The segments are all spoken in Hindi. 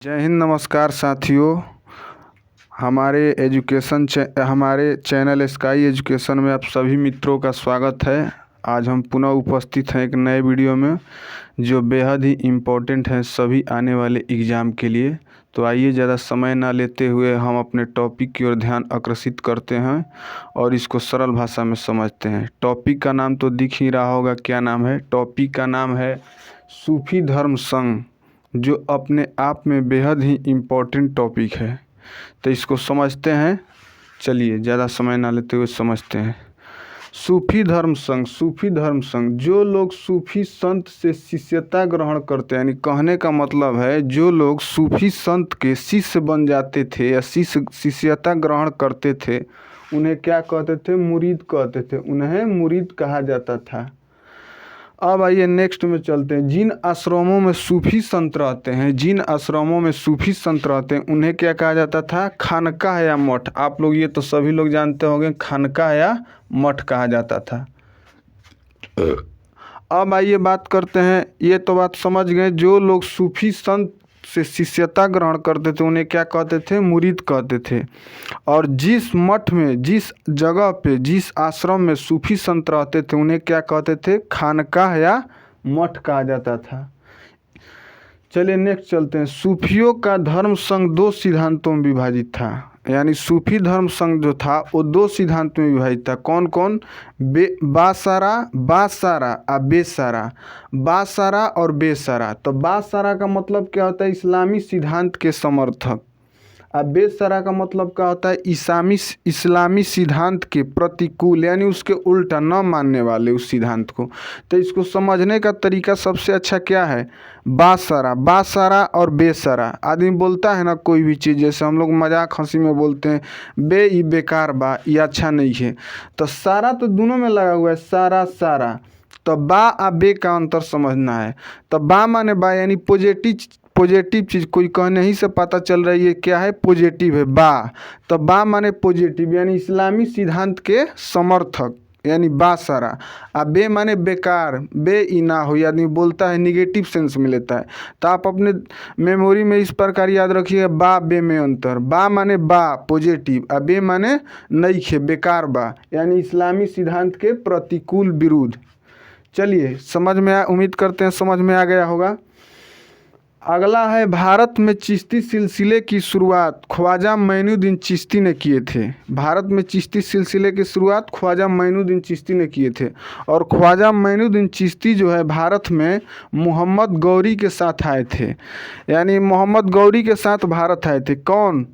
जय हिंद, नमस्कार साथियों। हमारे चैनल स्काई एजुकेशन में आप सभी मित्रों का स्वागत है। आज हम पुनः उपस्थित हैं एक नए वीडियो में जो बेहद ही इम्पोर्टेंट है सभी आने वाले एग्ज़ाम के लिए। तो आइए ज़्यादा समय ना लेते हुए हम अपने टॉपिक की ओर ध्यान आकर्षित करते हैं और इसको सरल भाषा में समझते हैं। टॉपिक का नाम तो दिख ही रहा होगा, क्या नाम है। टॉपिक का नाम है सूफी धर्म संघ, जो अपने आप में बेहद ही इम्पोर्टेंट टॉपिक है। तो इसको समझते हैं। चलिए ज़्यादा समय ना लेते हुए समझते हैं। सूफी धर्म संघ, सूफी धर्म संघ, जो लोग सूफी संत से शिष्यता ग्रहण करते हैं, यानी कहने का मतलब है जो लोग सूफी संत के शिष्य बन जाते थे या शिष्यता ग्रहण करते थे, उन्हें क्या कहते थे? मुरीद कहते थे। उन्हें मुरीद कहा जाता था। अब आइए नेक्स्ट में चलते हैं। जिन आश्रमों में सूफी संत रहते हैं, जिन आश्रमों में सूफी संत रहते हैं, उन्हें क्या कहा जाता था? खानकाह या मठ। आप लोग ये तो सभी लोग जानते होंगे, खानकाह या मठ कहा जाता था। अब आइए बात करते हैं, ये तो बात समझ गए, जो लोग सूफी संत से शिष्यता ग्रहण करते थे उन्हें क्या कहते थे? मुरीद कहते थे। और जिस मठ में, जिस जगह पे, जिस आश्रम में सूफी संत रहते थे उन्हें क्या कहते थे? खानकाह या मठ कहा जाता था। चलिए नेक्स्ट चलते हैं। सूफियों का धर्म संघ दो सिद्धांतों में विभाजित था। यानी सूफी धर्म संघ जो था वो दो सिद्धांत में विभाजित था। कौन कौन? बासारा, बासारा और बेसारा। बासारा और बेसारा। तो बासारा का मतलब क्या होता है? इस्लामी सिद्धांत के समर्थक। अब बेसारा का मतलब क्या होता है? इस्लामी सिद्धांत के प्रतिकूल, यानी उसके उल्टा न मानने वाले उस सिद्धांत को। तो इसको समझने का तरीका सबसे अच्छा क्या है? बासारा, बासारा और बेसारा। आदमी बोलता है ना कोई भी चीज़, जैसे हम लोग मजाक हंसी में बोलते हैं, ये बेकार बा, ये अच्छा नहीं है। तो सारा तो दोनों में लगा हुआ है, सारा सारा। तो बा और बे का अंतर समझना है। तो बा माने बा, यानी पॉजिटिव चीज़, कोई कहने ही से पता चल रही है क्या है? पॉजिटिव है बा। तो बा माने पॉजिटिव, यानी इस्लामी सिद्धांत के समर्थक, यानी बासारा। आ बे माने बेकार, बे ई ना हो, यानी बोलता है निगेटिव सेंस में लेता है। तो आप अपने मेमोरी में इस प्रकार याद रखिएगा, बा बे में अंतर। बा माने बा पॉजिटिव, आ बे माने नहीं है, बेकार बा, यानी इस्लामी सिद्धांत के प्रतिकूल विरुद्ध। चलिए समझ में उम्मीद करते हैं समझ में आ गया होगा। अगला है, भारत में चिश्ती सिलसिले की शुरुआत ख्वाजा मोइनुद्दीन चिश्ती ने किए थे। भारत में चिश्ती सिलसिले की शुरुआत ख्वाजा मोइनुद्दीन चिश्ती ने किए थे। और ख्वाजा मोइनुद्दीन चिश्ती जो है भारत में मोहम्मद गौरी के साथ आए थे। यानी मोहम्मद गौरी के साथ भारत आए थे। कौन?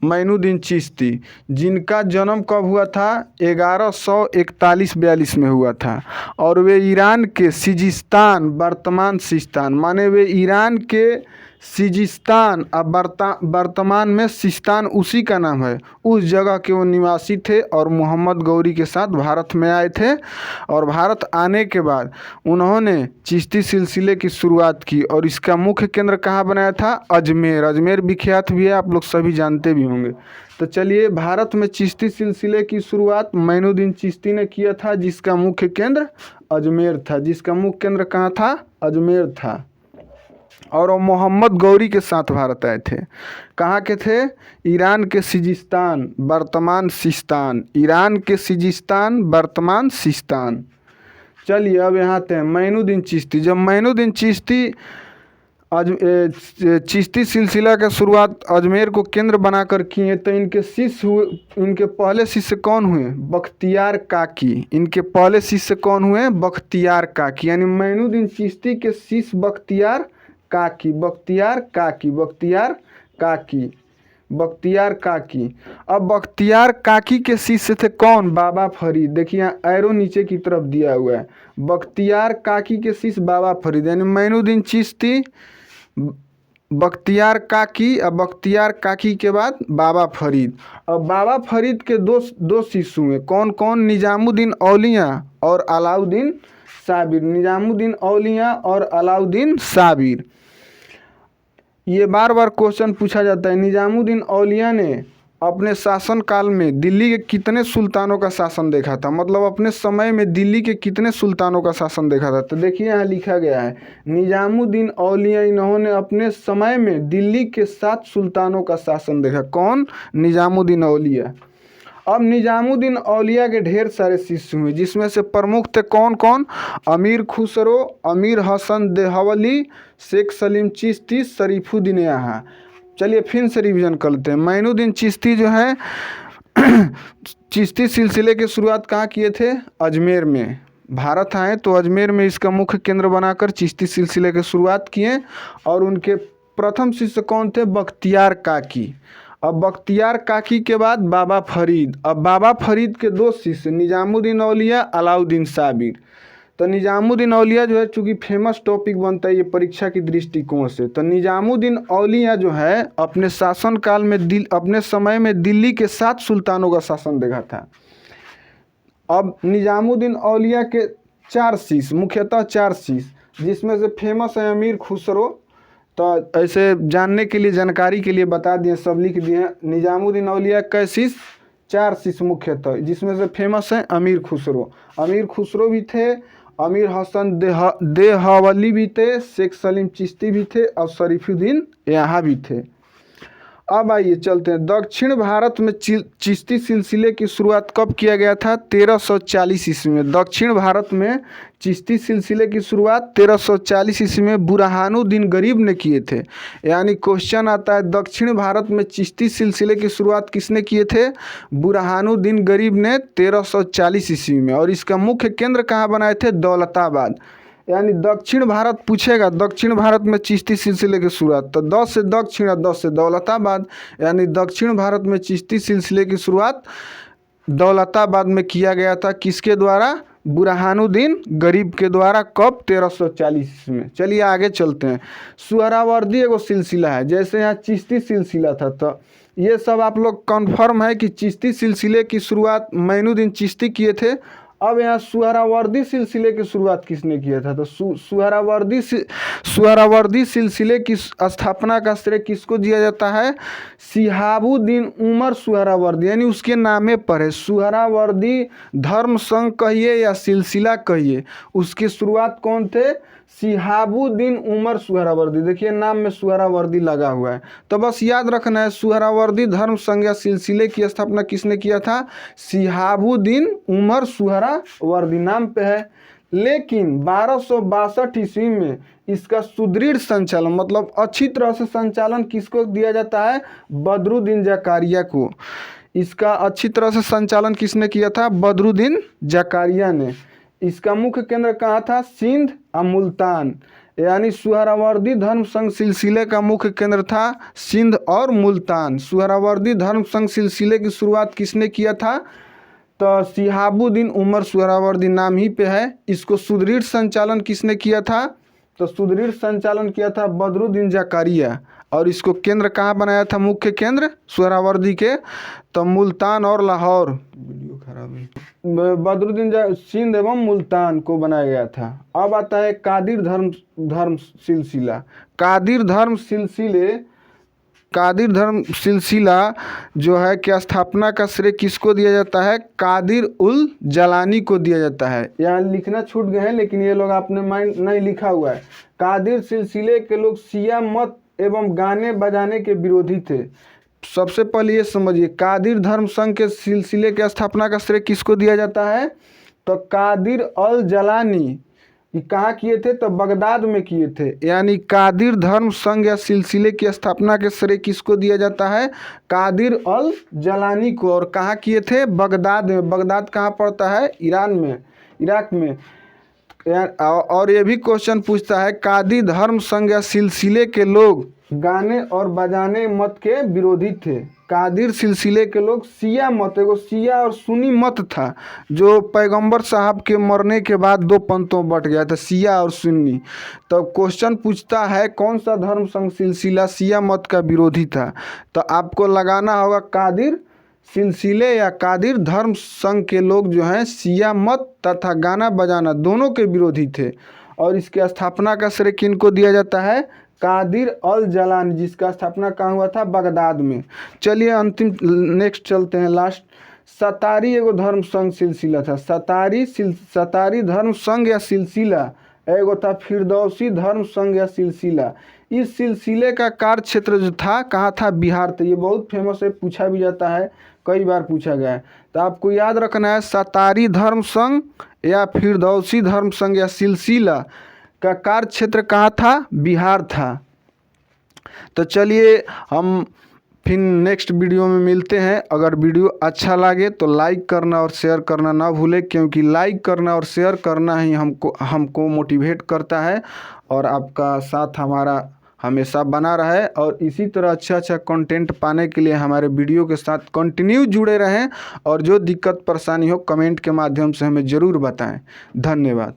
मोइनुद्दीन चिश्ती, जिनका जन्म कब हुआ था? 1141-42 में हुआ था। और वे ईरान के सिजिस्तान, वर्तमान सिस्तान, माने वे ईरान के सिजिस्तान, अब वर्तमान में सिस्तान उसी का नाम है, उस जगह के वो निवासी थे। और मोहम्मद गौरी के साथ भारत में आए थे। और भारत आने के बाद उन्होंने चिश्ती सिलसिले की शुरुआत की। और इसका मुख्य केंद्र कहाँ बनाया था? अजमेर। अजमेर विख्यात भी है, आप लोग सभी जानते भी होंगे। तो चलिए, भारत में चिश्ती सिलसिले की शुरुआत मोइनुद्दीन चिश्ती ने किया था, जिसका मुख्य केंद्र अजमेर था। जिसका मुख्य केंद्र कहाँ था? अजमेर था। और वो मोहम्मद गौरी के साथ भारत आए थे। कहाँ के थे? ईरान के सिजिस्तान, वर्तमान सिस्तान। ईरान के सिजिस्तान, वर्तमान सिस्तान। चलिए अब यहाँ आते हैं मोइनुद्दीन चिश्ती। जब मोइनुद्दीन चिश्ती चिश्ती सिलसिला का शुरुआत अजमेर को केंद्र बनाकर किए, तो इनके शिष्य हुए, इनके पहले शिष्य कौन हुए? बख्तियार काकी। इनके पहले शिष्य कौन हुए? बख्तियार काकी। यानी मोइनुद्दीन चिश्ती के शिष्य बख्तियार काकी, बख्तियार काकी, बख्तियार काकी, बख्तियार काकी। अब बख्तियार काकी के शिष्य थे कौन? बाबा फरीद। देखिए यहाँ एरो नीचे की तरफ दिया हुआ है। बख्तियार काकी के शिष्य बाबा फरीद, यानी मोइनुद्दीन चिश्ती, बख्तियार काकी, और बख्तियार काकी के बाद बाबा फरीद। अब बाबा फरीद के दो शिष्य हुए। कौन कौन? निजामुद्दीन औलिया और अलाउद्दीन साबिर। निजामुद्दीन औलिया और अलाउद्दीन साबिर। ये बार बार क्वेश्चन पूछा जाता है। निजामुद्दीन औलिया ने अपने शासनकाल में दिल्ली के कितने सुल्तानों का शासन देखा था, मतलब अपने समय में दिल्ली के कितने सुल्तानों का शासन देखा था। तो देखिए यहाँ लिखा गया है निजामुद्दीन औलिया, इन्होंने अपने समय में दिल्ली के 7 सुल्तानों का शासन देखा। कौन? निजामुद्दीन औलिया। अब निजामुद्दीन औलिया के ढेर सारे शिष्य हुए, जिसमें से प्रमुख थे कौन कौन? अमीर खुसरो, अमीर हसन देहलवी, शेख सलीम चिश्ती, शरीफुद्दीन यहाँ। चलिए फिर से रिवीजन कर लेते हैं। मोइनुद्दीन चिश्ती जो है चिश्ती सिलसिले की शुरुआत कहाँ किए थे? अजमेर में। भारत आए तो अजमेर में इसका मुख्य केंद्र बनाकर चिश्ती सिलसिले की शुरुआत किए। और उनके प्रथम शिष्य कौन थे? बख्तियार काकी। अब बख्तियार काकी के बाद बाबा फरीद। अब बाबा फरीद के 2 शिष्य निजामुद्दीन औलिया, अलाउद्दीन साबिर। तो निजामुद्दीन औलिया जो है, चूँकि फेमस टॉपिक बनता है ये परीक्षा की दृष्टिकोण से, तो निजामुद्दीन औलिया जो है अपने शासनकाल में अपने समय में दिल्ली के 7 सुल्तानों का शासन देखा था। अब निजामुद्दीन औलिया के 4 शिष्य, मुख्यतः 4 शिष्य, जिसमें से फेमस है अमीर खुसरो। तो ऐसे जानने के लिए, जानकारी के लिए बता दिए, सब लिख दिए हैं। निजामुद्दीन औलिया के शिष्य 4 शिष्य मुख्यतः, जिसमें से फेमस है अमीर खुसरो। अमीर खुसरो भी थे, अमीर हसन देहलवी भी थे, शेख सलीम चिश्ती भी थे और शरीफुद्दीन यहाँ भी थे। अब आइए चलते हैं। दक्षिण भारत में चिश्ती सिलसिले की शुरुआत कब किया गया था? 1340 ईस्वी में। दक्षिण भारत में चिश्ती सिलसिले की शुरुआत 1340 ईस्वी में बुरहानुद्दीन गरीब ने किए थे। यानी क्वेश्चन आता है दक्षिण भारत में चिश्ती सिलसिले की शुरुआत किसने किए थे? बुरहानुद्दीन गरीब ने 1340 ईस्वी में। और इसका मुख्य केंद्र कहाँ बनाए थे? दौलताबाद। यानी दक्षिण भारत पूछेगा, दक्षिण भारत में चिश्ती सिलसिले की शुरुआत, तो 10 से दक्षिण और 10 से दौलताबाद। यानी दक्षिण भारत में चिश्ती सिलसिले की शुरुआत दौलताबाद में किया गया था। किसके द्वारा? बुरहानुद्दीन गरीब के द्वारा। कब? 1340 में। चलिए आगे चलते हैं। सुहरावर्दी एगो सिलसिला है, जैसे यहाँ चिश्ती सिलसिला था, तो ये सब आप लोग कन्फर्म है कि चिश्ती सिलसिले की शुरुआत मोइनुद्दीन चिश्ती किए थे। अब यहाँ सुहरावर्दी सिलसिले की शुरुआत किसने किया था? तो सुहरावर्दी सिलसिले की स्थापना का श्रेय किसको दिया जाता है? शिहाबुद्दीन उमर सुहरावर्दी, यानी उसके नामे पर है। सुहरावर्दी धर्म संघ कहिए या सिलसिला कहिए, उसकी शुरुआत कौन थे? शिहाबुद्दीन उमर सुहरावर्दी। देखिए नाम में सुहरावर्दी लगा हुआ है, तो बस याद रखना है सुहरावर्दी धर्म संघ या सिलसिले की स्थापना किसने किया था? शिहाबुद्दीन उमर सुहरावर्दी नाम पे है। लेकिन 1262 ईस्वी में इसका सुदृढ़ संचालन, मतलब अच्छी तरह से संचालन किसको दिया जाता है? बदरुद्दीन जकारिया को। इसका अच्छी तरह से संचालन किसने किया था? बदरुद्दीन जकारिया ने। इसका मुख्य केंद्र कहाँ था? सिंध और मुल्तान। यानी सुहरावर्दी धर्म संघ सिलसिले का मुख्य केंद्र था सिंध और मुल्तान। सुहरावर्दी धर्म संघ सिलसिले की शुरुआत किसने किया था? तो शिहाबुद्दीन उमर सुहरावर्दी नाम ही पे है। इसको सुदृढ़ संचालन किसने किया था? तो सुदृढ़ संचालन किया था बदरुद्दीन जकारिया। और इसको केंद्र कहाँ बनाया था? मुख्य केंद्र सुहरावर्दी के तो मुल्तान और लाहौर। वीडियो खराब है। बदरुद्दीन सिंध एवं मुल्तान को बनाया गया था। अब आता है कादिर धर्म सिलसिला। कादिर धर्म सिलसिला जो है कि स्थापना का श्रेय किसको दिया जाता है? कादिर उल जलानी को दिया जाता है। यहाँ लिखना छूट गए हैं, लेकिन ये लोग आपने माइंड नहीं लिखा हुआ है। कादिर सिलसिले के लोग शिया मत एवं गाने बजाने के विरोधी थे। सबसे पहले ये समझिए, कादिर धर्म संघ के सिलसिले की स्थापना का श्रेय किसको दिया जाता है? तो कादिर अल जलानी। ये कहाँ किए थे? तो बगदाद में किए थे। यानी कादिर धर्म संघ या सिलसिले की स्थापना के श्रेय किसको दिया जाता है? कादिर अल जलानी को। और कहाँ किए थे? बगदाद में। बगदाद कहाँ पड़ता है? ईरान में, इराक में। और ये भी क्वेश्चन पूछता है कादिर धर्म संघ या सिलसिले के लोग गाने और बजाने मत के विरोधी थे। कादिर सिलसिले के लोग शिया मत, एगो शिया और सुन्नी मत था जो पैगंबर साहब के मरने के बाद 2 पंथों में बट गया था, शिया और सुन्नी। तो क्वेश्चन पूछता है कौन सा धर्म संघ सिलसिला शिया मत का विरोधी था? तो आपको लगाना होगा कादिर सिलसिले या कादिर धर्म संघ के लोग जो हैं शिया मत तथा गाना बजाना दोनों के विरोधी थे। और इसके स्थापना का श्रेय किनको दिया जाता है? कादिर अल जलानी, जिसका स्थापना कहाँ हुआ था? बगदाद में। चलिए अंतिम नेक्स्ट चलते हैं, लास्ट। सतारी एगो धर्म संघ सिलसिला था। सतारी धर्म संघ या सिलसिला एगो था फिरदौसी धर्म संघ या सिलसिला। इस सिलसिले का कार्य क्षेत्र जो था कहाँ था? बिहार था। ये बहुत फेमस है, पूछा भी जाता है, कई बार पूछा गया है। तो आपको याद रखना है सतारी धर्म संघ या फिरदौसी धर्म संघ या सिलसिला का कार्य क्षेत्र कहाँ था? बिहार था। तो चलिए हम फिर नेक्स्ट वीडियो में मिलते हैं। अगर वीडियो अच्छा लगे तो लाइक करना और शेयर करना ना भूलें, क्योंकि लाइक करना और शेयर करना ही हमको मोटिवेट करता है और आपका साथ हमारा हमेशा बना रहे। और इसी तरह अच्छा कंटेंट पाने के लिए हमारे वीडियो के साथ कंटिन्यू जुड़े रहें और जो दिक्कत परेशानी हो कमेंट के माध्यम से हमें ज़रूर बताएं। धन्यवाद।